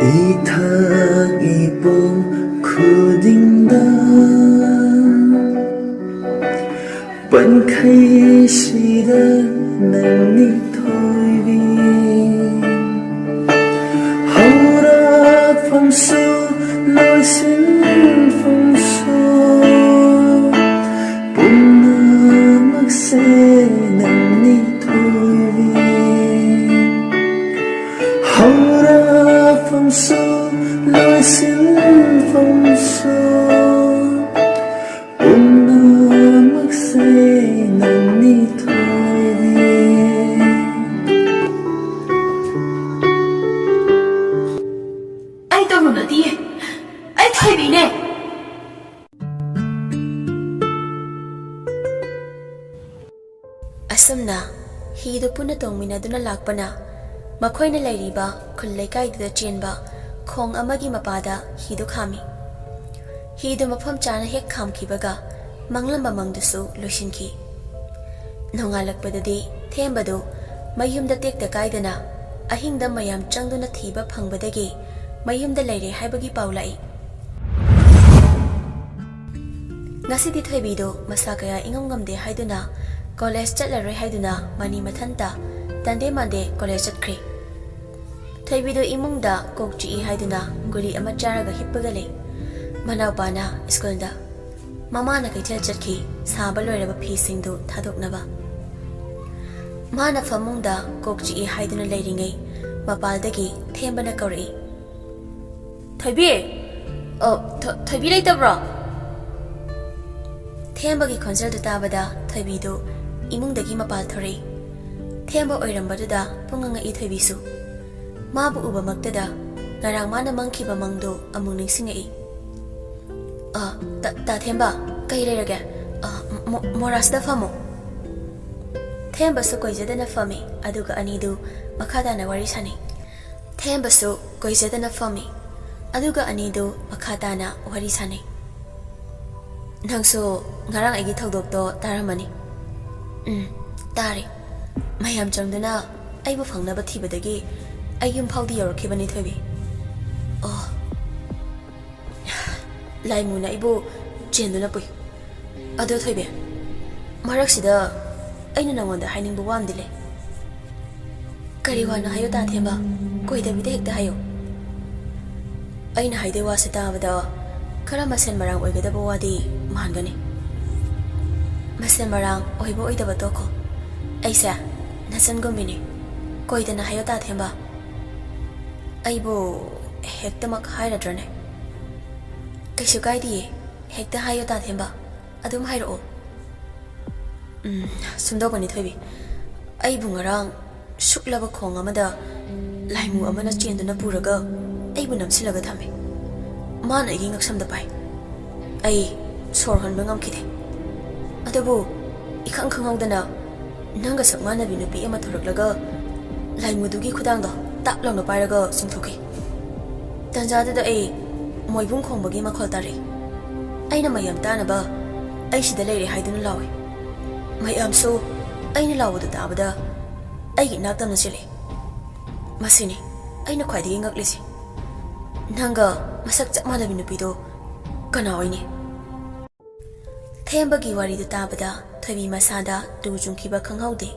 Ithak ipong khudingdang Pankhaysida nangni thoibi Haurak famsu loisin famsu Punamakse nangni thoibi Haurak famsu loisin famsu Punamakse nangni thoibi Ai tông nó đi ai thay bị nè Asumna hidu puna tongmina duna lakpana makhoina lairiba khul leikai da chenba khong amagi mapada hidu khami hidu mafam chana hek khamkibaga manglamba mangdusu loishinki nongalakpadadi thembadu mayumda tekta kaidana ahingda mayam changduna thiba phangbadagi mayumda leire haibagi paulai ngasidi thoibido masakaya ingomngamde haiduna college chatlaroi haiduna mani mathanta tande mande college chatkri thoibido imungda kokchi haiduna guri ama charaga hippaga le manawpana skulda mamana kaithel chatki saba loiraba phisingdu thadoknaba mana famungda kokchi haiduna leiringai mapaldagi thembana kauri thoibi thoibi leitabra thembagi khonjal du tabada thoibido imungdagi mapal thore themba oirambadada punga I thoibisu mabu uba maktada ngarang mana mangkhiba mangdo amung ningsingai ta themba kai leirage morasda famo themba su koijadana fami aduga anidu makhadana wari sani themba su koijadana fami aduga anidu makhadana wari sani nangso ngarang aigi thodokto taramani tare mayam changdana aibu phangnaba thibadagi aiyum phawdi yorkhibani thoibi laimuna ibu chenduna pui ado thoibe maraksida aina nangonda hainingbu wamdile kariwana hayo ta themba koidabide hekta hayo aina haide wase tabada khara masen marang oigadaba wadi mangani masen marang oibo oidaba toko aisa nasan gomini koidana hayo ta themba aibo hekta mak hairadrane kaisu kaidi hekta hayo ta themba adum hairo sumdogani thoibi aibu ngarang suklaba khong amada laimu amana chenduna puraga aibu namsilaga thame mana igi ngaksamda pai ai sor hanba ngamkhide adabu ikhang khangawdana nanga sakmana binupi ama thuraklaga laimudugi khudangda tak lawna pairaga singthoki tanjadada ai moibung khongbagi makhol tare aina mayam tanaba ai sida leire haiduna lawi mayam so aina lawada tabada ai naktamna chile masini aina khwaidigi ngaklisi nanga masak chakmana binupido kana oini thembagi wari du tabada thoibi masada du jungkiba khanghaude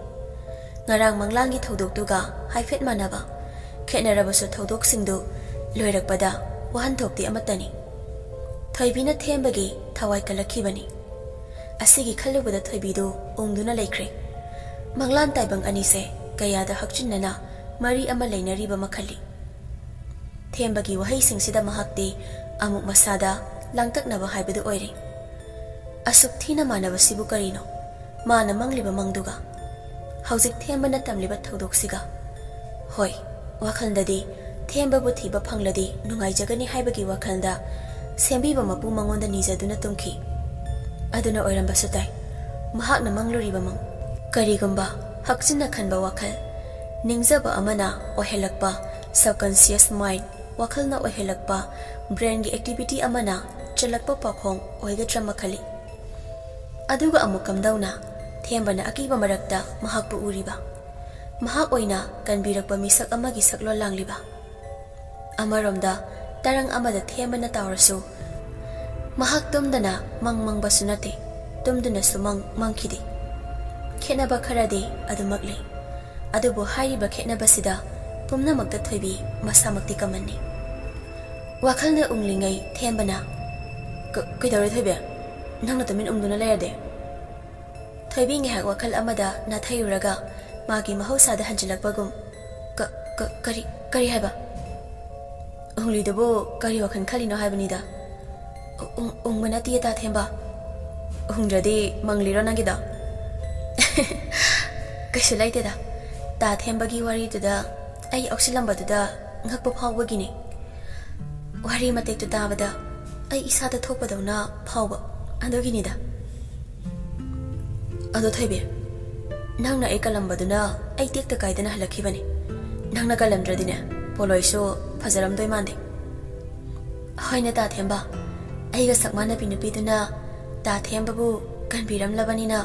ngarang manglangi thodoktuga haifet manaba khenarabasu thodok singdu loirakpada wahan thokti amatani thoibina thembagi thawai kalakhibani asigi khalubada thoibidu ongduna leikre manglan taibang anise kayada hakchinnana mari ama leinariba makhali thembagi wahai singsida mahakti amuk masada langtaknaba haibadu oire asuk thina manaba sibu karino mana mangliba mangduga haujik thembana tamliba thodok-siga hoi wakhalndadi themba bu thiba phangladi nungai jagani haibagi wakhalda sembiba mapu mangonda nijaduna tumki aduna oiramba sutai mahakna mangluriba mang karigumba hakchinna khanba wakhal ningjaba amana ohelakpa subconscious mind wakhalna ohelakpa brain gi activity amana chalakpa pakhong oigadra makhali aduga amukam dauna thembana akiba marakta mahakpu uriba mahak oina kanbirakpa misak amagi saklo langliba ꯑꯃꯔꯣꯝꯗ ꯇꯔꯪ ꯑꯃꯗ ꯊꯦꯝꯕꯅ ꯇꯧꯔꯁꯨ ꯃꯍꯥꯛ ꯇꯨꯝꯗꯅ ꯃꯪꯕꯁꯨ ꯅꯠꯇꯦ, ꯇꯨꯝꯗꯨꯅꯁꯨ ꯃꯪꯈꯤꯗꯦ꯫ ꯈꯦꯠꯅꯕ ꯈꯔꯗꯤ ꯑꯗꯨꯃꯛ ꯂꯩ, ꯑꯗꯨꯕꯨ ꯍꯥꯏꯔꯤꯕ ꯈꯦꯠꯅꯕꯁꯤꯗ ꯄꯨꯝꯅꯃꯛꯇ ꯊꯣꯏꯕꯤ ꯃꯁꯥꯃꯛꯇꯤ ꯀꯃꯟꯅꯤ꯫ ꯋꯥꯈꯜꯅ ꯎꯡꯂꯤꯉꯩ ꯊꯦꯝꯕꯅ "ꯀꯩꯗꯧꯔꯦ ꯊꯣꯏꯕꯤ? ꯅꯪꯅ ꯇꯨꯃꯤꯟ ꯎꯡꯗꯨꯅ ꯂꯩꯔꯗꯤ?" ꯊꯣꯏꯕꯤ ꯉꯥꯏꯍꯥꯛ ꯋꯥꯈꯜ ꯑꯃꯗ ꯅꯥꯊꯩꯔꯨꯔꯒ ꯃꯥꯒꯤ ꯃꯍꯧꯁꯥꯗ ꯍꯟꯖꯤꯜꯂꯛꯄꯒꯨꯝ ꯀꯔꯤ ꯍꯥꯏꯕ? ꯎꯡꯂꯤꯗꯨꯕꯨ ꯀꯔꯤ ꯋꯥꯈꯜ ꯈꯜꯂꯤꯅꯣ ꯍꯥꯏꯕꯅꯤꯗ꯫ ꯎꯡꯕ ꯅꯠꯇꯤꯌꯦ ꯇꯥ ꯊꯦꯝꯕ꯫ ꯎꯡꯗ꯭ꯔꯗꯤ ꯃꯪꯂꯤꯔꯣ ꯅꯪꯒꯤꯗꯣ? ꯀꯩꯁꯨ ꯂꯩꯇꯦꯗ, ꯇꯥ ꯊꯦꯝꯕꯒꯤ ꯋꯥꯔꯤꯗꯨꯗ ꯑꯩ ꯌꯥꯎꯁꯤꯜꯂꯝꯕꯗꯨꯗ ꯉꯛꯄ ꯐꯥꯎꯕꯒꯤꯅꯤ꯫ ꯋꯥꯔꯤ ꯃꯇꯦꯛꯇꯨ ꯇꯥꯕꯗ ꯑꯩ ꯏꯁꯥꯗ ꯊꯣꯛꯄꯗꯧꯅ ꯐꯥꯎꯕ, ꯑꯗꯨꯒꯤꯅꯤꯗ꯫ ꯑꯗꯣ ꯊꯣꯏꯕꯤ, ꯅꯪꯅ ꯑꯩ ꯀꯜꯂꯝꯕꯗꯨꯅ ꯑꯩ ꯇꯦꯛꯇ ꯀꯥꯏꯗꯅ ꯍꯜꯂꯛꯈꯤꯕꯅꯤ꯫ ꯅꯪꯅ ꯀꯜꯂꯝꯗ꯭ꯔꯗꯤꯅꯦ ꯄꯣꯂꯣꯏꯁꯨ ꯐꯖꯔꯝꯗꯣꯏ ꯃꯥꯟꯗꯦ꯫ ꯍꯣꯏꯅꯦ ꯇꯥ ꯊꯦꯝꯕ, ꯑꯩꯒ ꯁꯛ ꯃꯥꯟꯅꯕꯤ ꯅꯨꯄꯤꯗꯨꯅ ꯇꯥ ꯊꯦꯝꯕꯕꯨ ꯀꯟꯕꯤꯔꯝꯂꯕꯅꯤꯅ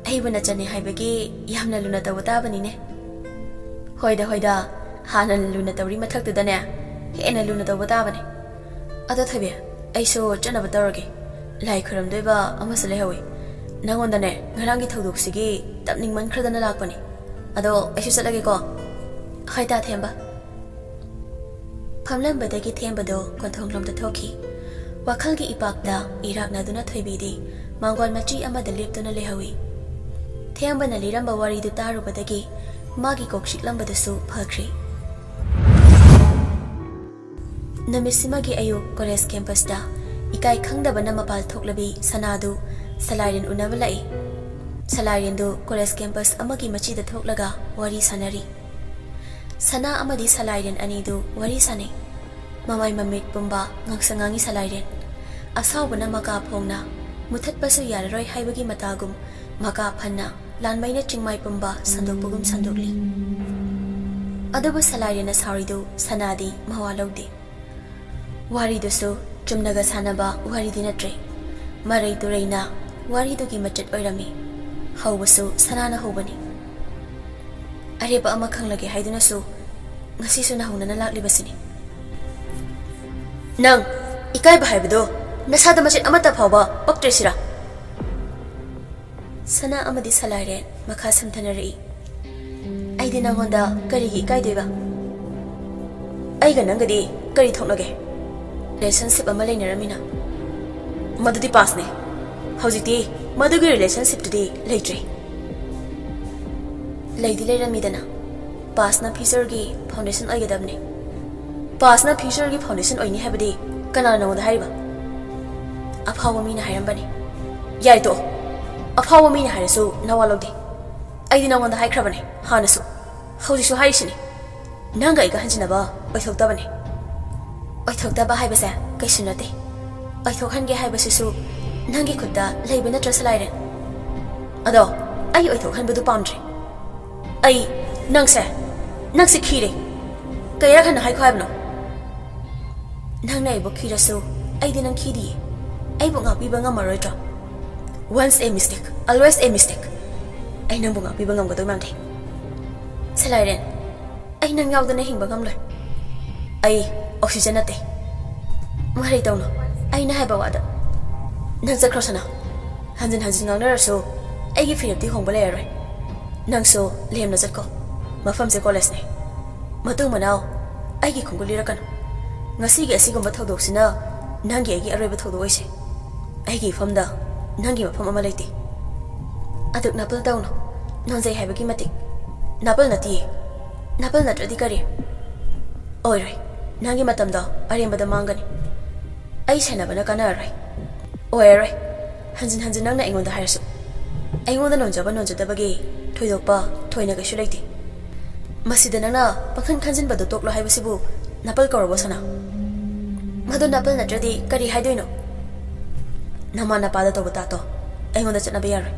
ꯑꯩꯕꯨ ꯅꯆꯟꯅꯦ ꯍꯥꯏꯕꯒꯤ ꯌꯥꯝꯅ ꯂꯨꯅ ꯇꯧꯕ ꯇꯥꯕꯅꯤꯅꯦ꯫ ꯍꯣꯏꯗ, ꯍꯥꯟꯅ ꯂꯨꯅ ꯇꯧꯔꯤ ꯃꯊꯛꯇꯨꯗꯅꯦ ꯍꯦꯟꯅ ꯂꯨꯅ ꯇꯧꯕ ꯇꯥꯕꯅꯤ꯫ ꯑꯗꯣ ꯊꯣꯏꯕꯤ, ꯑꯩꯁꯨ ꯆꯠꯅꯕ ꯇꯧꯔꯒꯦ, ꯂꯥꯏ ꯈꯨꯔꯝꯗꯣꯏꯕ ꯑꯃꯁꯨ ꯂꯩꯍꯧꯏ꯫ ꯅꯪꯉꯣꯟꯗꯅꯦ ꯉꯔꯥꯡꯒꯤ ꯊꯧꯗꯣꯛꯁꯤꯒꯤ ꯇꯞꯅꯤꯡꯃꯟꯈ꯭ꯔꯗꯅ ꯂꯥꯛꯄꯅꯤ꯫ ꯑꯗꯣ ꯑꯩꯁꯨ ꯆꯠꯂꯒꯦꯀꯣ꯫ ꯍꯣꯏ ꯇꯥ ꯊꯦꯝꯕ꯫ ꯐꯝꯂꯝꯕꯗꯒꯤ ꯊꯦꯝꯕꯗꯣ ꯀꯣꯟꯊꯣꯡꯂꯣꯝꯗ ꯊꯣꯛꯈꯤ꯫ ꯋꯥꯈꯜꯒꯤ ꯏꯄꯥꯛꯇ ꯏꯔꯥꯛꯅꯗꯨꯅ ꯊꯣꯏꯕꯤꯗꯤ ꯃꯥꯡꯒꯣꯜ ꯃꯆꯤ ꯑꯃꯗ ꯂꯦꯞꯇꯨꯅ ꯂꯩꯍꯧꯏ꯫ ꯊꯦꯝꯕꯅ ꯂꯤꯔꯝꯕ ꯋꯥꯔꯤꯗꯨ ꯇꯥꯔꯨꯕꯗꯒꯤ ꯃꯥꯒꯤ ꯀꯣꯛ ꯆꯤꯛꯂꯝꯕꯗꯨꯁꯨ ꯐꯈ꯭ꯔꯦ꯫ ꯅꯨꯃꯤꯠꯁꯤꯃꯒꯤ ꯑꯌꯨꯛ ꯀꯣꯂꯦꯖ ꯀꯦꯝꯄꯁꯇ ꯏꯀꯥꯏ ꯈꯪꯗꯕꯅ ꯃꯄꯥꯜ ꯊꯣꯛꯂꯕꯤ ꯁꯅꯥꯗꯨ ꯁꯂꯥꯏꯔꯦꯟ ꯎꯅꯕ ꯂꯥꯛꯏ꯫ ꯁꯂꯥꯏꯔꯦꯟꯗꯨ ꯀꯣꯂꯦꯖ ꯀꯦꯝꯄꯁ ꯑꯃꯒꯤ ꯃꯆꯤꯗ ꯊꯣꯛꯂꯒ ꯋꯥꯔꯤ ꯁꯥꯅꯔꯤ꯫ ꯁꯅꯥ ꯑꯃꯗꯤ ꯁꯂꯥꯏꯔꯦꯟ ꯑꯅꯤꯗꯨ ꯋꯥꯔꯤ ꯁꯥꯅꯩ꯫ ꯃꯃꯥꯏ ꯃꯃꯤꯠ ꯄꯨꯝꯕ ꯉꯥꯡꯁꯪ ꯉꯥꯡꯉꯤ ꯁꯂꯥꯏꯔꯦꯟ꯫ ꯑꯁꯥꯎꯕꯅ ꯃꯀꯥ ꯐꯣꯡꯅ ꯃꯨꯊꯠꯄꯁꯨ ꯌꯥꯔꯔꯣꯏ ꯍꯥꯏꯕꯒꯤ ꯃꯇꯥꯒꯨꯝ ꯃꯀꯥ ꯐꯟꯅ ꯂꯥꯟꯃꯩꯅ ꯆꯤꯡꯃꯥꯏ ꯄꯨꯝꯕ ꯁꯟꯗꯣꯛꯄꯒꯨꯝ ꯁꯟꯗꯣꯛꯂꯤ꯫ ꯑꯗꯨꯕꯨ ꯁꯂꯥꯏꯔꯦꯟꯅ ꯁꯥꯎꯔꯤꯗꯨ ꯁꯅꯥꯗꯤ ꯃꯋꯥ ꯂꯧꯗꯦ꯫ ꯋꯥꯔꯤꯗꯨꯁꯨ ꯆꯨꯝꯅꯒ ꯁꯥꯟꯅꯕ ꯋꯥꯔꯤꯗꯤ ꯅꯠꯇ꯭ꯔꯦ, ꯃꯔꯩ ꯇꯨꯔꯩꯅ ꯋꯥꯔꯤꯗꯨꯒꯤ ꯃꯆꯠ ꯑꯣꯏꯔꯝꯃꯤ꯫ ꯍꯧꯕꯁꯨ ꯁꯅꯥꯅ ꯍꯧꯕꯅꯤ꯫ ꯑꯔꯦꯞꯄ ꯑꯃ ꯈꯪꯂꯒꯦ ꯍꯥꯏꯗꯨꯅꯁꯨ ꯉꯁꯤꯁꯨ ꯅꯍꯧꯅꯅ ꯂꯥꯛꯂꯤꯕꯁꯤꯅꯤ꯫ ꯅꯪ ꯏꯀꯥꯏꯕ ꯍꯥꯏꯕꯗꯣ ꯅꯁꯥꯗ ꯃꯆꯦꯠ ꯑꯃꯠꯇ ꯐꯥꯎꯕ ꯄꯛꯇ꯭ꯔꯦꯁꯤꯔꯥ? ꯁꯅꯥ ꯑꯃꯗꯤ ꯁꯂꯥꯏꯔꯦꯟ ꯃꯈꯥ ꯁꯝꯊꯅꯔꯛꯏ꯫ ꯑꯩꯗꯤ ꯅꯪꯉꯣꯟꯗ ꯀꯔꯤꯒꯤ ꯏꯀꯥꯏꯗꯣꯏꯕ? ꯑꯩꯒ ꯅꯪꯒꯗꯤ ꯀꯔꯤ ꯊꯣꯛꯅꯒꯦ? ꯔꯤꯂꯦꯁꯟꯁꯤꯞ ꯑꯃ ꯂꯩꯅꯔꯝꯃꯤꯅ ꯃꯗꯨꯗꯤ ꯄꯥꯁꯅꯦ꯫ ꯍꯧꯖꯤꯛꯇꯤ ꯃꯗꯨꯒꯤ ꯔꯤꯂꯦꯁꯟꯁꯤꯞꯇꯨꯗꯤ ꯂꯩꯇ꯭ꯔꯦ꯫ ꯂꯩꯗꯤ ꯂꯩꯔꯝꯃꯤꯗꯅ, ꯄꯥꯁꯅ ꯐ꯭ꯌꯨꯆꯔꯒꯤ ꯐꯥꯎꯟꯗꯦꯁꯟ ꯑꯣꯏꯒꯗꯕꯅꯤ꯫ ꯄꯥꯁꯅ ꯐ꯭ꯌꯨꯆꯔꯒꯤ ꯐꯥꯎꯟꯗꯦꯁꯟ ꯑꯣꯏꯅꯤ ꯍꯥꯏꯕꯗꯤ ꯀꯅꯥꯅ ꯅꯉꯣꯟꯗ ꯍꯥꯏꯔꯤꯕ? ꯑꯐꯥꯎꯕ ꯃꯤꯅ ꯍꯥꯏꯔꯝꯕꯅꯤ꯫ ꯌꯥꯏ ꯇꯣꯛꯑꯣ, ꯑꯐꯥꯎꯕ ꯃꯤꯅ ꯍꯥꯏꯔꯁꯨ ꯅꯋꯥ ꯂꯧꯗꯦ꯫ ꯑꯩꯗꯤ ꯅꯉꯣꯟꯗ ꯍꯥꯏꯈ꯭ꯔꯕꯅꯤ ꯍꯥꯟꯅꯁꯨ, ꯍꯧꯖꯤꯛꯁꯨ ꯍꯥꯏꯔꯤꯁꯤꯅꯤ, ꯅꯪꯒ ꯑꯩꯒ ꯍꯟꯖꯤꯟꯅꯕ ꯑꯣꯏꯊꯣꯛꯇꯕꯅꯤ꯫ ꯑꯣꯏꯊꯣꯛꯇꯕ ꯍꯥꯏꯕꯁꯦ ꯀꯩꯁꯨ ꯅꯠꯇꯦ, ꯑꯣꯏꯊꯣꯛꯍꯟꯒꯦ ꯍꯥꯏꯕꯁꯤꯁꯨ ꯅꯪꯒꯤ ꯈꯨꯠꯇ ꯂꯩꯕ ꯅꯠꯇ꯭ꯔ ꯁꯂꯥꯏꯔꯦꯟ? ꯑꯗꯣ ꯑꯩ ꯑꯣꯏꯊꯣꯛꯍꯟꯕꯗꯨ ꯄꯥꯝꯗ꯭ꯔꯦ꯫ ꯅꯪꯁꯦ ꯈꯤꯔꯦ꯫ ꯀꯌꯥꯔꯛ ꯍꯟꯅ ꯍꯥꯏꯈꯣ ꯍꯥꯏꯕꯅꯣ? ꯅꯪꯅ ꯑꯩꯕꯨ ꯈꯤꯔꯁꯨ ꯑꯩꯗꯤ ꯅꯪ ꯈꯤꯗꯤꯌꯦ꯫ ꯑꯩꯕꯨ ꯉꯥꯛꯄꯤꯕ ꯉꯝꯃꯔꯣꯏꯗ꯭ꯔꯣ? ꯋꯟꯁ ꯑꯦ ꯃꯤꯁꯇꯦꯛ ꯑꯜꯋꯦꯁ ꯑꯦ ꯃꯤꯁꯇꯦꯛ꯫ ꯑꯩ ꯅꯪꯕꯨ ꯉꯥꯛꯄꯤꯕ ꯉꯝꯒꯗꯣꯏ ꯃꯥꯟꯗꯦ꯫ ꯁꯂꯥꯏꯔꯦꯟ, ꯑꯩ ꯅꯪ ꯌꯥꯎꯗꯅ ꯍꯤꯡꯕ ꯉꯝꯂꯣꯏ꯫ ꯑꯩ ꯑꯣꯛꯁꯤꯖꯦꯟ ꯅꯠꯇꯦ꯫ ꯃꯔꯩ ꯇꯧꯅꯨ ꯑꯩꯅ ꯍꯥꯏꯕ ꯋꯥꯗ꯫ ꯅꯪ ꯆꯠꯈ꯭ꯔꯣ ꯁꯅꯥ꯫ ꯍꯟꯖꯤꯟ ꯍꯟꯖꯤꯟ ꯉꯥꯡꯅꯔꯁꯨ ꯑꯩꯒꯤ ꯐꯤꯔꯦꯞꯇꯤ ꯍꯣꯡꯕ ꯂꯩꯔꯔꯣꯏ꯫ ꯅꯪꯁꯨ ꯂꯦꯝꯅ ꯆꯠꯀꯣ, ꯃꯐꯝꯁꯦ ꯀꯣꯂꯦꯖꯅꯦ꯫ ꯃꯇꯨꯡ ꯃꯅꯥꯎ ꯑꯩꯒꯤ ꯈꯣꯡꯒꯨꯜ ꯂꯤꯔꯛꯀꯅꯨ꯫ ꯉꯁꯤꯒꯤ ꯑꯁꯤꯒꯨꯝꯕ ꯊꯧꯗꯣꯛꯁꯤꯅ ꯅꯪꯒꯤ ꯑꯩꯒꯤ ꯑꯔꯣꯏꯕ ꯊꯧꯗꯣꯛ ꯑꯣꯏꯁꯦ꯫ ꯑꯩꯒꯤ ꯏꯐꯝꯗ ꯅꯪꯒꯤ ꯃꯐꯝ ꯑꯃ ꯂꯩꯇꯦ꯫ ꯑꯗꯨꯛ ꯅꯥꯄꯜ ꯇꯧꯅꯨ, ꯅꯣꯟꯖꯩ ꯍꯥꯏꯕꯒꯤ ꯃꯇꯤꯛ꯫ ꯅꯥꯄꯜ ꯅꯠꯇꯤꯌꯦ, ꯅꯥꯄꯜ ꯅꯠꯇ꯭ꯔꯗꯤ ꯀꯔꯤ? ꯑꯣꯏꯔꯣꯏ, ꯅꯪꯒꯤ ꯃꯇꯝꯗꯣ ꯑꯔꯦꯝꯕꯗ ꯃꯥꯡꯒꯅꯤ꯫ ꯑꯩ ꯁꯦꯟꯅꯕꯅ ꯀꯥꯟꯅꯔꯔꯣꯏ꯫ ꯑꯣꯏꯔꯔꯣꯏ, ꯍꯟꯖꯤꯟ ꯍꯟꯖꯤꯟ ꯅꯪꯅ ꯑꯩꯉꯣꯟꯗ ꯍꯥꯏꯔꯁꯨ꯫ ꯑꯩꯉꯣꯟꯗ ꯅꯣꯟꯖꯕ ꯅꯣꯟꯖꯗꯕꯒꯤ ꯊꯣꯏꯗꯣꯛꯄ ꯊꯣꯏꯅ ꯀꯩꯁꯨ ꯂꯩꯇꯦ꯫ ꯃꯁꯤꯗ ꯅꯪꯅ ꯄꯪꯈꯟ ꯈꯟꯖꯤꯟꯕꯗꯣ ꯇꯣꯛꯂꯣ ꯍꯥꯏꯕꯁꯤꯕꯨ ꯅꯥꯄꯜ ꯀꯧꯔꯕꯣ ꯁꯅꯥ? ꯃꯗꯨ ꯅꯥꯄꯜ ꯅꯠꯇ꯭ꯔꯗꯤ ꯀꯔꯤ ꯍꯥꯏꯗꯣꯏꯅꯣ? ꯅꯃꯥ ꯅꯄꯥꯗ ꯇꯧꯕ ꯇꯥꯇꯣ ꯑꯩꯉꯣꯟꯗ ꯆꯠꯅꯕ ꯌꯥꯔꯣꯏ꯫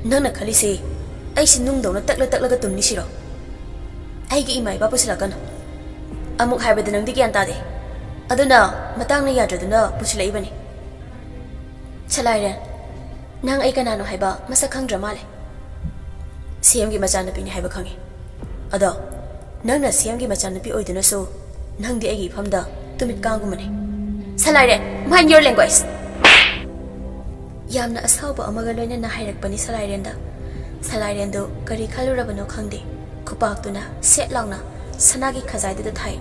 ꯅꯪꯅ ꯈꯜꯂꯤꯁꯤ ꯑꯩꯁꯤ ꯅꯨꯡꯗꯧꯅ ꯇꯛꯂꯒ ꯇꯨꯝꯅꯤ ꯁꯤꯔꯣ? ꯑꯩꯒꯤ ꯏꯃꯥ ꯏꯄꯥ ꯄꯨꯁꯤꯜꯂꯛꯀꯅꯨ꯫ ꯑꯃꯨꯛ ꯍꯥꯏꯕꯗ ꯅꯪꯗꯤ ꯒ꯭ꯌꯥꯟ ꯇꯥꯗꯦ, ꯑꯗꯨꯅ ꯃꯇꯥꯡꯅ ꯌꯥꯗ꯭ꯔꯗꯨꯅ ꯄꯨꯁꯤꯜꯂꯛꯏꯕꯅꯤ꯫ ꯁꯂꯥꯏꯔꯦꯟ, ꯅꯪ ꯑꯩ ꯀꯅꯥꯅꯣ ꯍꯥꯏꯕ ꯃꯁꯛ ꯈꯪꯗ꯭ꯔ ꯃꯥꯜꯂꯦ꯫ ꯁꯤꯑꯦꯝꯒꯤ ꯃꯆꯥꯅꯨꯄꯤꯅꯤ ꯍꯥꯏꯕ ꯈꯪꯉꯤ꯫ ꯑꯗꯣ ꯅꯪꯅ ꯁꯤꯑꯦꯝꯒꯤ ꯃꯆꯥꯅꯨꯄꯤ ꯑꯣꯏꯗꯨꯅꯁꯨ ꯅꯪꯗꯤ ꯑꯩꯒꯤ ꯏꯐꯝꯗ ꯇꯨꯃꯤꯠ ꯀꯥꯡꯒꯨꯝꯕꯅꯤ ꯁꯂꯥꯏꯔꯦꯟ mind your language ꯌꯥꯝꯅ ꯑꯁꯥꯎꯕ ꯑꯃꯒ ꯂꯣꯏꯅꯅ ꯍꯥꯏꯔꯛꯄꯅꯤ ꯁꯂꯥꯏꯔꯦꯟꯗ ꯁꯂꯥꯏꯔꯦꯟꯗꯨ ꯀꯔꯤ ꯈꯜꯂꯨꯔꯕꯅꯣ ꯈꯪꯗꯦ ꯈꯨꯄꯥꯛꯇꯨꯅ ꯁꯦꯠ ꯂꯥꯎꯅ ꯁꯅꯥꯒꯤ ꯈꯖꯥꯏꯗꯨꯗ ꯊꯥꯏ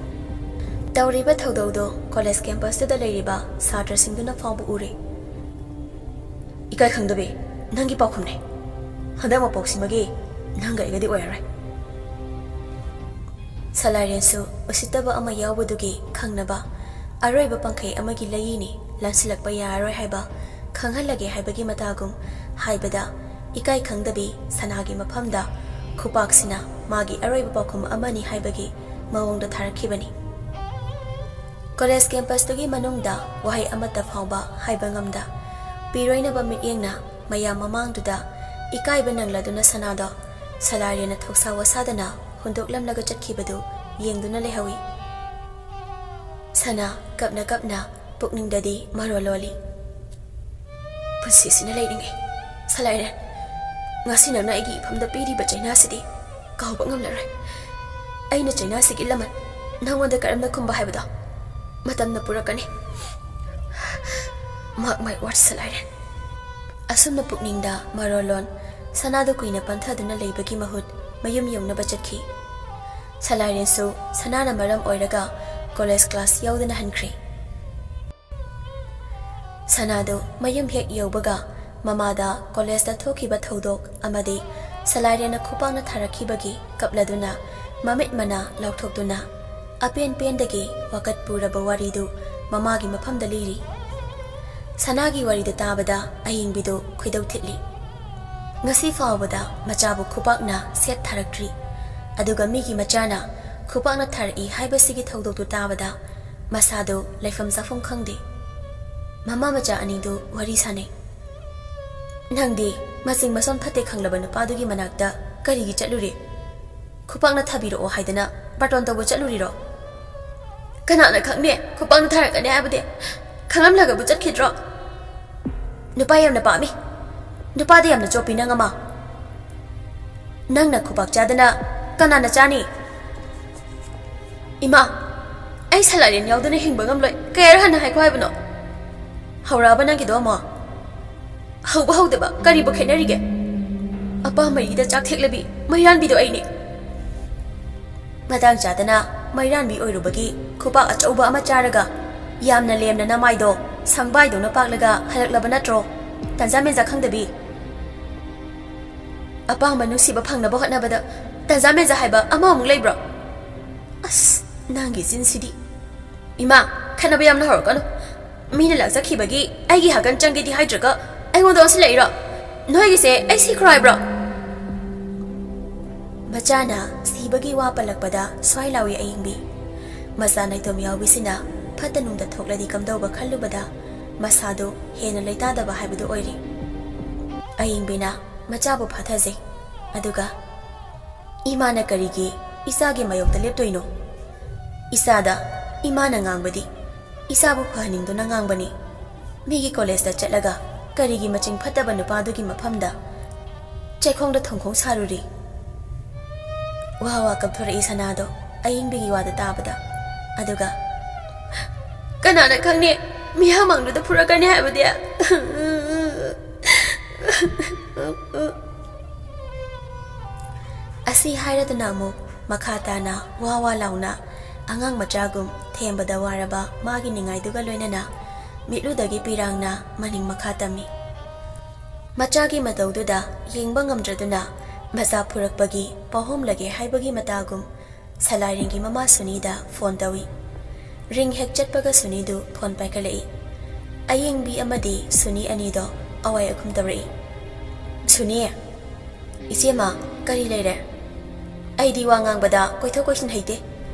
ꯇꯧꯔꯤꯕ ꯊꯧꯗꯧꯗꯣ ꯀꯣꯂꯦꯖ ꯀꯦꯝꯄꯁꯇꯨꯗ ꯂꯩꯔꯤꯕ ꯁꯥꯇ꯭ꯔꯁꯤꯡꯗꯨꯅ ꯐꯥꯎꯕ ꯎꯔꯦ ꯏꯀꯥꯏ ꯈꯪꯗꯕꯤ ꯅꯪꯒꯤ ꯄꯥꯎꯈꯨꯝꯅꯤ ꯍꯟꯗꯛ ꯃꯄꯣꯛꯁꯤꯃꯒꯤ ꯅꯪꯒ ꯑꯩꯒꯗꯤ ꯑꯣꯏꯔꯔꯣꯏ ꯁꯂꯥꯏꯔꯦꯟꯁꯨ ꯎꯁꯤꯠꯇꯕ ꯑꯃ ꯌꯥꯎꯕꯗꯨꯒꯤ ꯈꯪꯅꯕ ꯑꯔꯣꯏꯕ ꯄꯪꯈꯩ ꯑꯃꯒꯤ ꯂꯩꯏꯅꯤ ꯂꯥꯟꯁꯤꯜꯂꯛꯄ ꯌꯥꯔꯔꯣꯏ ꯍꯥꯏꯕ ꯈꯪꯍꯜꯂꯒꯦ ꯍꯥꯏꯕꯒꯤ ꯃꯇꯥꯒꯨꯝ ꯍꯥꯏꯕꯗ ꯏꯀꯥꯏ ꯈꯪꯗꯕꯤ ꯁꯅꯥꯒꯤ ꯃꯐꯝꯗ ꯈꯨꯄꯥꯛꯁꯤꯅ ꯃꯥꯒꯤ ꯑꯔꯣꯏꯕ ꯄꯥꯎꯈꯨꯝ ꯑꯃꯅꯤ ꯍꯥꯏꯕꯒꯤ ꯃꯑꯣꯡꯗ ꯊꯥꯔꯛꯈꯤꯕꯅꯤ ꯀꯣꯂꯦꯖ ꯀꯦꯝꯄꯁꯇꯨꯒꯤ ꯃꯅꯨꯡꯗ ꯋꯥꯍꯩ ꯑꯃꯠꯇ ꯐꯥꯎꯕ ꯍꯥꯏꯕ ꯉꯝꯗ ꯄꯤꯔꯣꯏꯅꯕ ꯃꯤꯠꯌꯦꯡꯅ ꯃꯌꯥꯝ ꯃꯃꯥꯡꯗꯨꯗ ꯏꯀꯥꯏꯕ ꯅꯪꯂꯗꯨꯅ ꯁꯅꯥꯗꯣ ꯁꯂꯥꯏꯔꯦꯟꯅ ꯊꯧꯁꯥ ꯋꯥꯁꯥꯗꯅ ꯍꯨꯟꯗꯣꯛꯂꯝꯂꯒ ꯆꯠꯈꯤꯕꯗꯨ ꯌꯦꯡꯗꯨꯅ ꯂꯩꯍꯧꯏ ꯁꯅꯥ ꯀꯞꯅ ꯀꯞꯅ ꯄꯨꯛꯅꯤꯡꯗꯗꯤ ꯃꯔꯣꯜ ꯂꯣꯜꯂꯤ ꯄꯨꯟꯁꯤꯁꯤꯅ ꯂꯩꯔꯤꯉꯩ ꯁꯂꯥꯏꯔꯦꯟ ꯉꯁꯤ ꯅꯪꯅ ꯑꯩꯒꯤ ꯏꯐꯝꯗ ꯄꯤꯔꯤꯕ ꯆꯩꯅꯥꯁꯤꯗꯤ ꯀꯥꯎꯕ ꯉꯝꯂꯔꯣꯏ ꯑꯩꯅ ꯆꯩꯅꯥꯁꯤꯒꯤ ꯂꯃꯟ ꯅꯪꯉꯣꯟꯗ ꯀꯔꯝꯅ ꯈꯨꯝꯕ ꯍꯥꯏꯕꯗꯣ ꯃꯇꯝꯅ ꯄꯨꯔꯛꯀꯅꯤ mark my words ꯁꯂꯥꯏꯔꯦꯟ ꯑꯁꯨꯝꯅ ꯄꯨꯛꯅꯤꯡꯗ ꯃꯔꯣꯜꯂꯣꯟ ꯁꯅꯥꯗꯨ ꯀꯨꯏꯅ ꯄꯟꯊꯗꯨꯅ ꯂꯩꯕꯒꯤ ꯃꯍꯨꯠ ꯃꯌꯨꯝ ꯌꯧꯅꯕ ꯆꯠꯈꯤ ꯁꯂꯥꯏꯔꯦꯟꯁꯨ ꯁꯅꯥꯅ ꯃꯔꯝ ꯑꯣꯏꯔꯒ ꯀꯣꯂꯦꯖ ꯀ꯭ꯂꯥꯁ ꯌꯥꯎꯗꯅ ꯍꯟꯈ꯭ꯔꯦ ꯁꯅꯥꯗꯨ ꯃꯌꯨꯝ ꯍꯦꯛ ꯌꯧꯕꯒ ꯃꯃꯥꯗ ꯀꯣꯂꯦꯖꯇ ꯊꯣꯛꯈꯤꯕ ꯊꯧꯗꯣꯛ ꯑꯃꯗꯤ ꯁꯂꯥꯏꯔꯦꯟꯅ ꯈꯨꯄꯥꯛꯅ ꯊꯥꯔꯛꯈꯤꯕꯒꯤ ꯀꯞꯂꯗꯨꯅ ꯃꯃꯤꯠ ꯃꯅꯥ ꯂꯥꯎꯊꯣꯛꯇꯨꯅ ꯑꯄꯦꯟ ꯄꯦꯟꯗꯒꯤ ꯋꯥꯀꯠ ꯄꯨꯔꯕ ꯋꯥꯔꯤꯗꯨ ꯃꯃꯥꯒꯤ ꯃꯐꯝꯗ ꯂꯤꯔꯤ ꯁꯅꯥꯒꯤ ꯋꯥꯔꯤꯗ ꯇꯥꯕꯗ ꯑꯌꯤꯡꯕꯤꯗꯨ ꯈꯣꯏꯗꯧ ꯊꯤꯠꯂꯤ ꯉꯁꯤ ꯐꯥꯎꯕꯗ ꯃꯆꯥꯕꯨ ꯈꯨꯄꯥꯛꯅ ꯁꯦꯠ ꯊꯥꯔꯛꯇ꯭ꯔꯤ ꯑꯗꯨꯒ ꯃꯤꯒꯤ ꯃꯆꯥꯅ ꯈꯨꯄꯥꯛꯅ ꯊꯥꯔꯛꯏ ꯍꯥꯏꯕꯁꯤꯒꯤ ꯊꯧꯗꯣꯛꯇꯨ ꯇꯥꯕꯗ ꯃꯁꯥꯗꯨ ꯂꯩꯐꯝ ꯆꯥꯐꯝ ꯈꯪꯗꯦ ꯃꯃꯥ ꯃꯆꯥ ꯑꯅꯤꯗꯨ ꯋꯥꯔꯤ ꯁꯥꯅꯩ ꯅꯪꯗꯤ ꯃꯆꯤꯡ ꯃꯁꯣꯟ ꯐꯠꯇꯦ ꯈꯪꯂꯕ ꯅꯨꯄꯥꯗꯨꯒꯤ ꯃꯅꯥꯛꯇ ꯀꯔꯤꯒꯤ ꯆꯠꯂꯨꯔꯤ ꯈꯨꯄꯥꯛꯅ ꯊꯥꯕꯤꯔꯛꯑꯣ ꯍꯥꯏꯗꯅ ꯕꯥꯔꯇꯣꯟ ꯇꯧꯕ ꯆꯠꯂꯨꯔꯤꯔꯣ ꯀꯅꯥꯅ ꯈꯪꯅꯤ ꯈꯨꯄꯥꯛꯅ ꯊꯥꯔꯛꯀꯅꯤ ꯍꯥꯏꯕꯗꯤ ꯈꯪꯂꯝꯂꯒꯕꯨ ꯆꯠꯈꯤꯗ꯭ꯔꯣ ꯅꯨꯄꯥ ꯌꯥꯝꯅ ꯄꯥꯝꯃꯤ ꯅꯨꯄꯥꯗ ꯌꯥꯝꯅ ꯆꯣꯞꯄꯤ ꯅꯪ ꯑꯃ ꯅꯪꯅ ꯈꯨꯄꯥꯛ ꯆꯥꯗꯅ ꯀꯅꯥꯅ ꯆꯥꯅꯤ ꯏꯃꯥ ꯑꯩ ꯁꯂꯥꯏꯔꯦꯟ ꯌꯥꯎꯗꯅ ꯍꯤꯡꯕ ꯉꯝꯂꯣꯏ ꯀꯌꯥꯔꯛ ꯍꯟꯅ ꯍꯥꯏꯈꯣ ꯍꯥꯏꯕꯅꯣ ꯍꯧꯔꯛꯑꯕ ꯅꯪꯒꯤꯗꯣ ꯑꯃꯨꯛ ꯍꯧꯕ ꯍꯧꯗꯕ ꯀꯔꯤꯕꯨ ꯈꯦꯠꯅꯔꯤꯒꯦ ꯑꯄꯥ ꯃꯔꯤꯗ ꯆꯥꯛ ꯊꯦꯛꯂꯕꯤ ꯃꯩꯔꯥꯟꯕꯤꯗꯣ ꯑꯩꯅꯤ ꯃꯇꯥꯡ ꯆꯥꯗꯅ ꯃꯩꯔꯥꯟꯕꯤ ꯑꯣꯏꯔꯨꯕꯒꯤ ꯈꯨꯄꯥꯛ ꯑꯆꯧꯕ ꯑꯃ ꯆꯥꯔꯒ ꯌꯥꯝꯅ ꯂꯦꯝꯅ ꯅꯃꯥꯏꯗꯣ ꯁꯪꯕꯥꯏꯗꯧꯅ ꯄꯥꯛꯂꯒ ꯍꯜꯂꯛꯂꯕ ꯅꯠꯇ꯭ꯔꯣ ꯇꯟꯖꯥ ꯃꯦꯟꯖꯥ ꯈꯪꯗꯕꯤ ꯑꯄꯥꯝꯕ ꯅꯨꯡꯁꯤꯕ ꯐꯪꯅꯕ ꯍꯣꯠꯅꯕꯗ ꯇꯟꯖꯥ ꯃꯦꯟꯖꯥ ꯍꯥꯏꯕ ꯑꯃꯃꯨꯛ ꯂꯩꯕ꯭ꯔꯣ ꯑꯁ ꯅꯪꯒꯤ ꯆꯤꯟꯁꯤꯗꯤ ꯏꯃꯥ ꯈꯠꯅꯕ ꯌꯥꯝꯅ ꯍꯧꯔꯛꯀꯅꯨ ꯃꯤꯅ ꯂꯥꯛꯆꯈꯤꯕꯒꯤ ꯑꯩꯒꯤ ꯍꯥꯒꯟ ꯆꯪꯒꯦꯗꯤ ꯍꯥꯏꯗ꯭ꯔꯒ ꯑꯩꯉꯣꯟꯗ ꯑꯣꯟꯁꯤꯜꯂꯛꯏꯔꯣ ꯅꯣꯏꯒꯤꯁꯦ ꯑꯩ ꯁꯤꯈ꯭ꯔꯣ ꯍꯥꯏꯕ꯭ꯔꯣ ꯃꯆꯥꯅ ꯁꯤꯕꯒꯤ ꯋꯥ ꯄꯜꯂꯛꯄꯗ ꯁ꯭ꯋꯥꯏ ꯂꯥꯎꯏ ꯑꯌꯤꯡꯕꯤ ꯃꯆꯥ ꯅꯥꯏꯇꯣꯝ ꯌꯥꯎꯕꯤꯁꯤꯅ ꯐꯠꯇ ꯅꯨꯡꯗ ꯊꯣꯛꯂꯗꯤ ꯀꯝꯗꯧꯕ ꯈꯜꯂꯨꯕꯗ ꯃꯁꯥꯗꯨ ꯍꯦꯟꯅ ꯂꯩꯇꯥꯗꯕ ꯍꯥꯏꯕꯗꯨ ꯑꯣꯏꯔꯤ ꯑꯌꯤꯡꯕꯤꯅ ꯃꯆꯥꯕꯨ ꯐꯥꯊꯖꯩ ꯑꯗꯨꯒ ꯏꯃꯥꯅ ꯀꯔꯤꯒꯤ ꯏꯆꯥꯒꯤ ꯃꯥꯌꯣꯛꯇ ꯂꯦꯞꯇꯣꯏꯅꯣ ꯏꯆꯥꯗ ꯏꯃꯥꯅ ꯉꯥꯡꯕꯗꯤ ꯏꯆꯥꯕꯨ ꯐꯍꯟꯅꯤꯡꯗꯨꯅ ꯉꯥꯡꯕꯅꯤ ꯃꯤꯒꯤ ꯀꯣꯂꯦꯖꯇ ꯆꯠꯂꯒ ꯀꯔꯤꯒꯤ ꯃꯆꯤꯡ ꯐꯠꯇꯕ ꯅꯨꯄꯥꯗꯨꯒꯤ ꯃꯐꯝꯗ ꯆꯩꯈꯣꯡꯗ ꯊꯣꯡꯈꯣꯡ ꯁꯥꯔꯨꯔꯤ ꯋꯥ ꯋꯥ ꯀꯞꯊꯣꯔꯛꯏ ꯁꯅꯥꯗꯣ ꯑꯌꯤꯡꯕꯤꯒꯤ ꯋꯥꯗ ꯇꯥꯕꯗ ꯑꯗꯨꯒ ꯀꯅꯥꯅ ꯈꯪꯅꯤ ꯃꯤꯌꯥꯝꯃꯥꯡꯗꯨꯗ ꯐꯨꯔꯛꯀꯅꯤ ꯍꯥꯏꯕꯗꯤ ꯑꯁꯤ ꯍꯥꯏꯔꯗꯨꯅ ꯑꯃꯨꯛ ꯃꯈꯥ ꯇꯥꯅ ꯋꯥ ꯋꯥ ꯂꯥꯎꯅ ꯑꯉꯥꯡ ꯃꯆꯥꯒꯨꯝ ꯊꯦꯝꯕꯗ ꯋꯥꯔꯕ ꯃꯥꯒꯤ ꯅꯤꯡꯉꯥꯏꯗꯨꯒ ꯂꯣꯏꯅꯅ ꯃꯤꯠꯂꯨꯗꯒꯤ ꯄꯤꯔꯥꯡꯅ ꯃꯅꯤꯡ ꯃꯈꯥ ꯇꯝꯃꯤ ꯃꯆꯥꯒꯤ ꯃꯇꯧꯗꯨꯗ ꯌꯦꯡꯕ ꯉꯝꯗ꯭ꯔꯗꯨꯅ ꯃꯆꯥ ꯐꯨꯔꯛꯄꯒꯤ ꯄꯥꯎꯍꯣꯝꯂꯒꯦ ꯍꯥꯏꯕꯒꯤ ꯃꯇꯥꯒꯨꯝ ꯁꯂꯥꯏꯔꯦꯟꯒꯤ ꯃꯃꯥ ꯁꯨꯅꯤꯗ ꯐꯣꯟ ꯇꯧꯏ ꯔꯤꯡ ꯍꯦꯛ ꯆꯠꯄꯒ ꯁꯨꯅꯤꯗꯨ ꯐꯣꯟ ꯄꯥꯏꯈꯠꯂꯛꯏ ꯑꯌꯦꯡꯕꯤ ꯑꯃꯗꯤ ꯁꯨꯅꯤ ꯑꯅꯤꯗꯣ ꯑꯋꯥꯏ ꯑꯈꯨꯝ ꯇꯧꯔꯛꯏ ꯁꯨꯅꯤ ꯏꯆꯦꯃ ꯀꯔꯤ ꯂꯩꯔꯦ ꯑꯩꯗꯤ ꯋꯥ ꯉꯥꯡꯕꯗ ꯀꯣꯏꯊꯣꯛ ꯀꯣꯏꯁꯤꯟ ꯍꯩꯇꯦ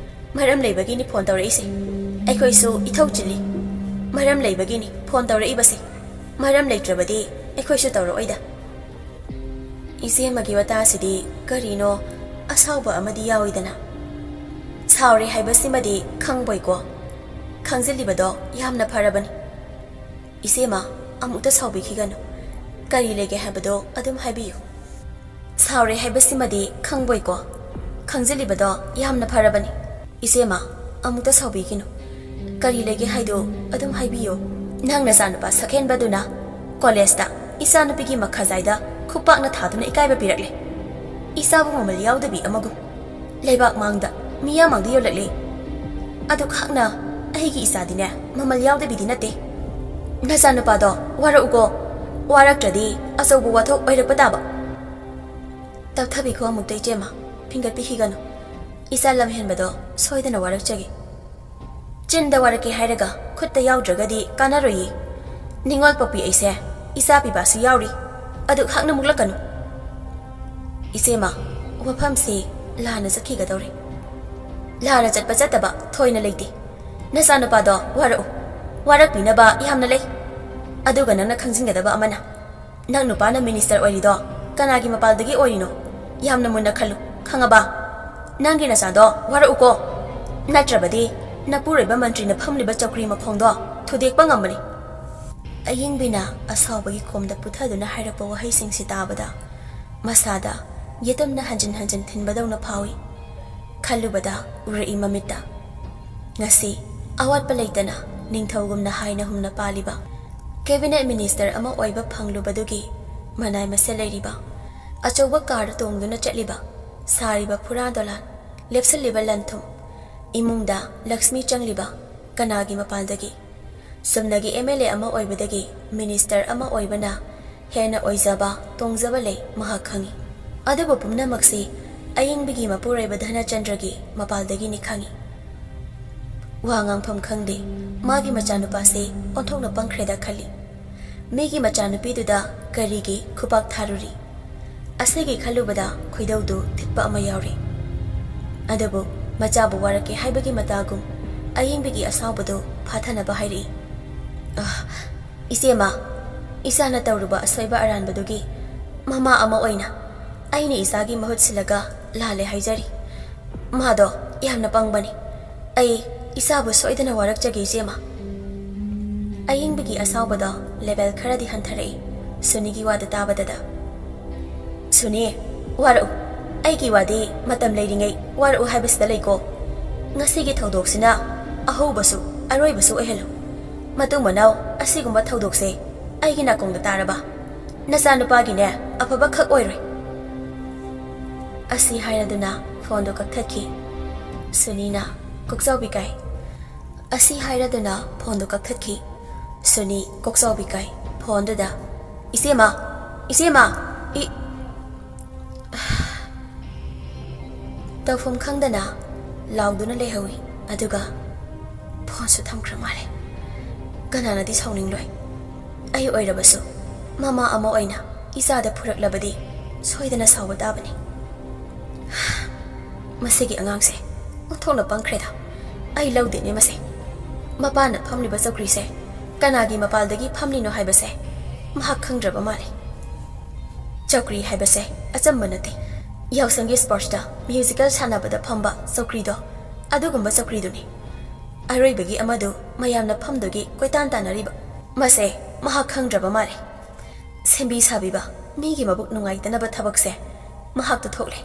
ꯃꯔꯝ ꯂꯩꯕꯒꯤꯅꯤ ꯐꯣꯟ ꯇꯧꯔꯛꯏꯁꯦ ꯑꯩꯈꯣꯏꯁꯨ ꯏꯊꯧ ꯆꯤꯜꯂꯤ ꯃꯔꯝ ꯂꯩꯕꯒꯤꯅꯤ ꯐꯣꯟ ꯇꯧꯔꯛꯏꯕꯁꯦ ꯃꯔꯝ ꯂꯩꯇ꯭ꯔꯕꯗꯤ ꯑꯩꯈꯣꯏꯁꯨ ꯇꯧꯔꯛꯑꯣꯏꯗ ꯏꯆꯦꯃꯒꯤ ꯋꯥꯇꯥꯁꯤꯗꯤ ꯀꯔꯤꯅꯣ ꯑꯁꯥꯎꯕ ꯑꯃꯗꯤ ꯌꯥꯎꯏꯗꯅ ꯁꯥꯎꯔꯦ ꯍꯥꯏꯕꯁꯤꯃꯗꯤ ꯈꯪꯕꯣꯏꯀꯣ ꯈꯪꯖꯤꯜꯂꯤꯕꯗꯣ ꯌꯥꯝꯅ ꯐꯔꯕꯅꯤ ꯏꯆꯦꯃ ꯑꯃꯨꯛꯇ ꯁꯥꯎꯕꯤꯈꯤꯒꯅꯨ ꯀꯔꯤ ꯂꯩꯒꯦ ꯍꯥꯏꯕꯗꯣ ꯑꯗꯨꯝ ꯍꯥꯏꯕꯤꯌꯨ ꯁꯥꯎꯔꯦ ꯍꯥꯏꯕꯁꯤꯃꯗꯤ ꯈꯪꯕꯣꯏꯀꯣ ꯈꯪꯖꯤꯜꯂꯤꯕꯗꯣ ꯌꯥꯝꯅ ꯐꯔꯕꯅꯤ ꯏꯆꯦꯃ ꯑꯃꯨꯛꯇ ꯁꯥꯎꯕꯤꯒꯤꯅꯨ ꯀꯔꯤ ꯂꯩꯒꯦ ꯍꯥꯏꯗꯣ ꯑꯗꯨꯝ ꯍꯥꯏꯕꯤꯌꯣ ꯅꯪ ꯅꯆꯥꯅꯨꯄꯥ ꯁꯛꯍꯦꯟꯕꯗꯨꯅ ꯀꯣꯂꯦꯖꯇ ꯏꯆꯥꯅꯨꯄꯤꯒꯤ ꯃꯈꯥꯖꯥꯏꯗ ꯈꯨꯄꯥꯛꯅ ꯊꯥꯗꯨꯅ ꯏꯀꯥꯏꯕ ꯄꯤꯔꯛꯂꯦ ꯏꯆꯥꯕꯨ ꯃꯃꯜ ꯌꯥꯎꯗꯕꯤ ꯑꯃꯒꯨꯝ ꯂꯩꯕꯥꯛ ꯃꯥꯡꯗ ꯃꯤꯌꯥꯝꯃꯥꯡꯗ ꯌꯣꯜꯂꯛꯂꯦ ꯑꯗꯨ ꯈꯛꯅ ꯑꯩꯒꯤ ꯏꯆꯥꯗꯤꯅꯦ ꯃꯃꯜ ꯌꯥꯎꯗꯕꯤꯗꯤ ꯅꯠꯇꯦ ꯅꯆꯥꯅꯨꯄꯥꯗꯣ ꯋꯥꯔꯛꯎꯀꯣ ꯋꯥꯔꯛꯇ꯭ꯔꯗꯤ ꯑꯆꯧꯕ ꯋꯥꯊꯣꯛ ꯑꯣꯏꯔꯛꯄ ꯇꯥꯕ ꯇꯞꯊꯕꯤꯈꯣ ꯑꯃꯨꯛꯇ ꯏꯆꯦꯝꯃ ꯐꯤꯡꯒꯠꯄꯤꯈꯤꯒꯅꯨ ꯏꯆꯥ ꯂꯝꯍꯦꯟꯕꯗꯣ ꯁꯣꯏꯗꯅ ꯋꯥꯔꯛꯆꯒꯦ ꯆꯤꯟꯗ ꯋꯥꯔꯛꯀꯦ ꯍꯥꯏꯔꯒ ꯈꯨꯠꯇ ꯌꯥꯎꯗ꯭ꯔꯒꯗꯤ ꯀꯥꯟꯅꯔꯣꯏꯌꯦ ꯅꯤꯡꯉꯣꯜ ꯄꯣꯛꯄꯤ ꯑꯩꯁꯦ ꯏꯆꯥ ꯄꯤꯕꯥꯁꯨ ꯌꯥꯎꯔꯤ ꯑꯗꯨ ꯈꯛꯅ ꯃꯨꯛꯂꯛꯀꯅꯨ ꯏꯆꯦꯝꯃ ꯋꯥꯐꯝꯁꯤ ꯂꯥꯟꯅ ꯆꯠꯈꯤꯒꯗꯧꯔꯦ ꯂꯥꯟꯅ ꯆꯠꯄ ꯆꯠꯇꯕ ꯊꯣꯏꯅ ꯂꯩꯇꯦ ꯅꯆꯥꯅꯨꯄꯥꯗꯣ ꯋꯥꯔꯛꯎ ꯋꯥꯔꯛꯄꯤꯅꯕ ꯌꯥꯝꯅ ꯂꯩ ꯑꯗꯨꯒ ꯅꯪꯅ ꯈꯪꯖꯤꯟꯒꯗꯕ ꯑꯃꯅ ꯅꯪ ꯅꯨꯄꯥꯅ ꯃꯤꯅꯤꯁꯇꯔ ꯑꯣꯏꯔꯤꯗꯣ ꯀꯅꯥꯒꯤ ꯃꯄꯥꯜꯗꯒꯤ ꯑꯣꯏꯔꯤꯅꯣ ꯌꯥꯝꯅ ꯃꯨꯟꯅ ꯈꯜꯂꯨ ꯈꯪꯉꯕ ꯅꯪꯒꯤ ꯅꯆꯥꯗꯣ ꯋꯥꯔꯛꯎꯀꯣ ꯅꯠꯇ꯭ꯔꯕꯗꯤ ꯅꯄꯨꯔꯣꯏꯕ ꯃꯟꯇ꯭ꯔꯤꯅ ꯐꯝꯂꯤꯕ ꯆꯧꯀ꯭ꯔꯤ ꯃꯈꯣꯡꯗꯣ ꯊꯨꯗꯦꯛꯄ ꯉꯝꯕꯅꯤ ꯑꯌꯤꯡꯕꯤꯅ ꯑꯁꯥꯎꯕꯒꯤ ꯈꯣꯝꯗ ꯄꯨꯊꯗꯨꯅ ꯍꯥꯏꯔꯛꯄ ꯋꯥꯍꯩꯁꯤꯡꯁꯤ ꯇꯥꯕꯗ ꯃꯁꯥꯗ ꯌꯦꯇꯨꯝꯅ ꯍꯟꯖꯤꯟ ꯍꯟꯖꯤꯟ ꯊꯤꯟꯕꯗꯧꯅ ꯐꯥꯎꯏ ꯈꯜꯂꯨꯕꯗ ꯎꯔꯛꯏ ꯃꯃꯤꯠꯇ ꯉꯁꯤ ꯑꯋꯥꯠꯄ ꯂꯩꯇꯅ ꯅꯤꯡꯊꯧꯒꯨꯝꯅ ꯍꯥꯏꯅ ꯍꯨꯝꯅ ꯄꯥꯜꯂꯤꯕ ꯀꯦꯕꯤꯅꯦꯠ ꯃꯤꯅꯤꯁꯇꯔ ꯑꯃ ꯑꯣꯏꯕ ꯐꯪꯂꯨꯕꯗꯨꯒꯤ ꯃꯅꯥꯏ ꯃꯁꯤꯜ ꯂꯩꯔꯤꯕ ꯑꯆꯧꯕ ꯀꯥꯔꯗ ꯇꯣꯡꯗꯨꯅ ꯆꯠꯂꯤꯕ ꯁꯥꯔꯤꯕ ꯐꯨꯔꯥ ꯗꯣꯂꯥꯟ ꯂꯦꯞꯁꯤꯜꯂꯤꯕ ꯂꯟ ꯊꯨꯝ ꯏꯃꯨꯡꯗ ꯂꯛꯁꯃꯤ ꯆꯪꯂꯤꯕ ꯀꯅꯥꯒꯤ ꯃꯄꯥꯜꯗꯒꯤ ꯆꯨꯝꯅꯒꯤ MLA ꯑꯃ ꯑꯣꯏꯕꯗꯒꯤ ꯃꯤꯅꯤꯁꯇꯔ ꯑꯃ ꯑꯣꯏꯕꯅ ꯍꯦꯟꯅ ꯑꯣꯏꯖꯕ ꯇꯣꯡꯖꯕ ꯂꯩ ꯃꯍꯥꯛ ꯈꯪꯏ ꯑꯗꯨꯕꯨ ꯄꯨꯝꯅꯃꯛꯁꯤ ꯑꯌꯤꯡꯕꯤꯒꯤ ꯃꯄꯨꯔꯣꯏꯕ ꯙꯅꯆꯟꯗ꯭ꯔꯒꯤ ꯃꯄꯥꯜꯗꯒꯤꯅꯤ ꯈꯪꯏ ꯋꯥ ꯉꯥꯡꯐꯝ ꯈꯪꯗꯦ ꯃꯥꯒꯤ ꯃꯆꯥꯅꯨꯄꯥꯁꯤ ꯑꯣꯟꯊꯣꯛꯅ ꯄꯪꯈ꯭ꯔꯦꯗ ꯈꯜꯂꯤ ꯃꯤꯒꯤ ꯃꯆꯥꯅꯨꯄꯤꯗꯨꯗ ꯀꯔꯤꯒꯤ ꯈꯨꯄꯥꯛ ꯊꯥꯔꯨꯔꯤ ꯑꯁꯤꯒꯤ ꯈꯜꯂꯨꯕꯗ ꯈꯣꯏꯗꯧꯗꯨ ꯊꯤꯠꯄ ꯑꯃ ꯌꯥꯎꯔꯤ ꯑꯗꯨꯕꯨ ꯃꯆꯥꯕꯨ ꯋꯥꯔꯛꯀꯦ ꯍꯥꯏꯕꯒꯤ ꯃꯇꯥꯒꯨꯝ ꯑꯌꯤꯡꯕꯤꯒꯤ ꯑꯁꯥꯎꯕꯗꯨ ꯐꯥꯊꯅꯕ ꯍꯥꯏꯔꯛꯏ ꯏꯆꯦꯃ ꯏꯆꯥꯅ ꯇꯧꯔꯨꯕ ꯑꯁꯣꯏꯕ ꯑꯔꯥꯟꯕꯗꯨꯒꯤ ꯃꯃꯥ ꯑꯃ ꯑꯣꯏꯅ ꯑꯩꯅ ꯏꯆꯥꯒꯤ ꯃꯍꯨꯠ ꯁꯤꯜꯂꯒ ꯂꯥꯜꯂꯦ ꯍꯥꯏꯖꯔꯤ ꯃꯥꯗꯣ ꯌꯥꯝꯅ ꯄꯪꯕꯅꯤ ꯑꯩ ꯏꯆꯥꯕꯨ ꯁꯣꯏꯗꯅ ꯋꯥꯔꯛꯆꯒꯦ ꯏꯆꯦꯃ ꯑꯌꯤꯡꯕꯤꯒꯤ ꯑꯁꯥꯎꯕꯗꯣ ꯂꯦꯕꯦꯜ ꯈꯔꯗꯤ ꯍꯟꯊꯔꯛꯏ ꯁꯨꯅꯤꯒꯤ ꯋꯥꯗ ꯇꯥꯕꯗꯗ ꯁꯨꯅꯤ ꯋꯥꯔꯛꯎ ꯑꯩꯒꯤ ꯋꯥꯗꯤ ꯃꯇꯝ ꯂꯩꯔꯤꯉꯩ ꯋꯥꯔꯛꯎ ꯍꯥꯏꯕꯁꯤꯗ ꯂꯩꯀꯣ ꯉꯁꯤꯒꯤ ꯊꯧꯗꯣꯛꯁꯤꯅ ꯑꯍꯧꯕꯁꯨ ꯑꯔꯣꯏꯕꯁꯨ ꯑꯣꯏꯍꯜꯂꯨ ꯃꯇꯨꯡ ꯃꯅꯥꯎ ꯑꯁꯤꯒꯨꯝꯕ ꯊꯧꯗꯣꯛꯁꯦ ꯑꯩꯒꯤ ꯅꯥꯀꯣꯡꯗ ꯇꯥꯔꯕ ꯅꯆꯥꯅꯨꯄꯥꯒꯤꯅꯦ ꯑꯐꯕ ꯈꯛ ꯑꯣꯏꯔꯣꯏ ꯑꯁꯤ ꯍꯥꯏꯔꯗꯨꯅ ꯐꯣꯟꯗꯣ ꯀꯛꯊꯠꯈꯤ ꯁꯨꯅꯤꯅ ꯀꯣꯛꯆꯥꯎꯕꯤ ꯀꯥꯏ ꯑꯁꯤ ꯍꯥꯏꯔꯗꯨꯅ ꯐꯣꯟꯗꯣ ꯀꯛꯊꯠꯈꯤ ꯁꯨꯅꯤ ꯀꯣꯛꯆꯥꯎꯕꯤ ꯀꯥꯏ ꯐꯣꯟꯗꯨꯗ ꯏꯆꯦꯃ ꯏꯆꯦꯃ ꯇꯧꯐꯝ ꯈꯪꯗꯅ ꯂꯥꯎꯗꯨꯅ ꯂꯩꯍꯧꯏ ꯑꯗꯨꯒ ꯐꯣꯟꯁꯨ ꯊꯝꯈ꯭ꯔ ꯃꯥꯜꯂꯦ ꯀꯅꯥꯅꯗꯤ ꯁꯥꯎꯅꯤꯡꯂꯣꯏ ꯑꯩ ꯑꯣꯏꯔꯕꯁꯨ ꯃꯃꯥ ꯑꯃ ꯑꯣꯏꯅ ꯏꯆꯥꯗ ꯐꯨꯔꯛꯂꯕꯗꯤ ꯁꯣꯏꯗꯅ ꯁꯥꯎꯕ ꯇꯥꯕꯅꯤ ꯃꯁꯤꯒꯤ ꯑꯉꯥꯡꯁꯦ ꯑꯣꯟꯊꯣꯛꯅ ꯄꯪꯈ꯭ꯔꯦꯗ ꯑꯩ ꯂꯧꯗꯦꯅꯦ ꯃꯁꯦ ꯃꯄꯥꯅ ꯐꯝꯂꯤꯕ ꯆꯧꯀ꯭ꯔꯤꯁꯦ ꯀꯅꯥꯒꯤ ꯃꯄꯥꯜꯗꯒꯤ ꯐꯝꯂꯤꯅꯣ ꯍꯥꯏꯕꯁꯦ ꯃꯍꯥꯛ ꯈꯪꯗ꯭ꯔꯕ ꯃꯥꯜꯂꯤ ꯆꯧꯀ꯭ꯔꯤ ꯍꯥꯏꯕꯁꯦ ꯑꯆꯝꯕ ꯅꯠꯇꯦ ꯌꯥꯎꯁꯪꯒꯤ ꯁ꯭ꯄꯣꯔꯠꯁꯇ ꯃ꯭ꯌꯨꯖꯤꯀꯦꯜ ꯁꯥꯟꯅꯕꯗ ꯐꯝꯕ ꯆꯧꯀ꯭ꯔꯤꯗꯣ ꯑꯗꯨꯒꯨꯝꯕ ꯆꯧꯀ꯭ꯔꯤꯗꯨꯅꯤ ꯑꯔꯣꯏꯕꯒꯤ ꯑꯃꯗꯨ ꯃꯌꯥꯝꯅ ꯐꯝꯗꯨꯒꯤ ꯀꯣꯏꯇꯥꯟ ꯇꯥꯟꯅꯔꯤꯕ ꯃꯁꯦ ꯃꯍꯥꯛ ꯈꯪꯗ꯭ꯔꯕ ꯃꯥꯜꯂꯤ ꯁꯦꯝꯕꯤ ꯁꯥꯕꯤꯕ ꯃꯤꯒꯤ ꯃꯕꯨꯛ ꯅꯨꯡꯉꯥꯏꯇꯅꯕ ꯊꯕꯛꯁꯦ ꯃꯍꯥꯛꯇ ꯊꯣꯛꯂꯦ